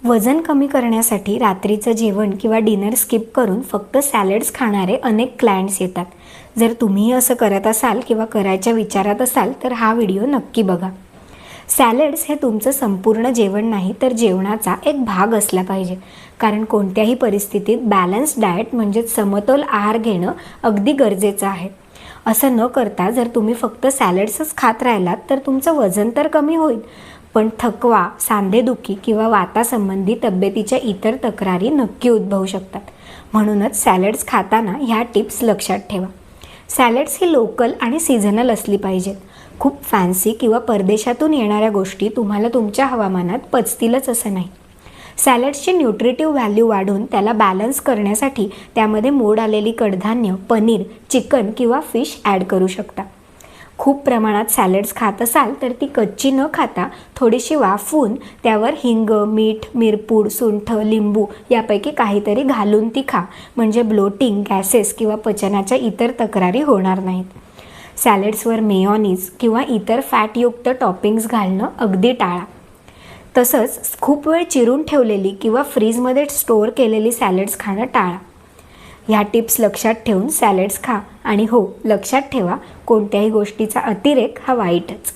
वजन कमी करण्यासाठी रात्रीचं जेवण किंवा डिनर स्किप करून फक्त सॅलड्स खाणारे अनेक क्लायंट्स येतात. जर तुम्हीही असं करत असाल किंवा करायच्या विचारात असाल तर हा व्हिडिओ नक्की बघा. सॅलड्स हे तुमचं संपूर्ण जेवण नाही तर जेवणाचा एक भाग असला पाहिजे, कारण कोणत्याही परिस्थितीत बॅलन्स डाएट म्हणजेच समतोल आहार घेणं अगदी गरजेचं आहे. असं न करता जर तुम्ही फक्त सॅलड्सच खात राहिलात तर तुमचं वजन तर कमी होईल, पण थकवा, सांधेदुखी किंवा वातासंबंधी तब्येतीच्या इतर तक्रारी नक्की उद्भवू शकतात. म्हणूनच सॅलड्स खाताना ह्या टिप्स लक्षात ठेवा. सॅलड्स ही लोकल आणि सीझनल असली पाहिजेत. खूप फॅन्सी किंवा परदेशातून येणाऱ्या गोष्टी तुम्हाला तुमच्या हवामानात पचतीलच असं नाही. सॅलड्सची न्यूट्रिटिव्ह व्हॅल्यू वाढून त्याला बॅलन्स करण्यासाठी त्यामध्ये मोड आलेली कडधान्य, पनीर, चिकन किंवा फिश ॲड करू शकता. खूप प्रमाणात सॅलड्स खात असाल तर ती कच्ची न खाता थोडीशी वाफवून त्यावर हिंग, मीठ, मिरपूड, सुंठ, लिंबू यापैकी काहीतरी घालून ती खा, म्हणजे ब्लोटिंग, गॅसेस किंवा पचनाच्या इतर तक्रारी होणार नाहीत. सॅलड्सवर मेयोनीज किंवा इतर फॅटयुक्त टॉपिंग्स घालणं अगदी टाळा. तसंच खूप वेळ चिरून ठेवलेली किंवा फ्रीजमध्ये स्टोअर केलेली सॅलड्स खाणं टाळा. ह्या टिप्स लक्षात ठेवून सॅलड्स खा आणि हो, लक्षात ठेवा, कोणत्याही गोष्टीचा अतिरेक हा वाईटच.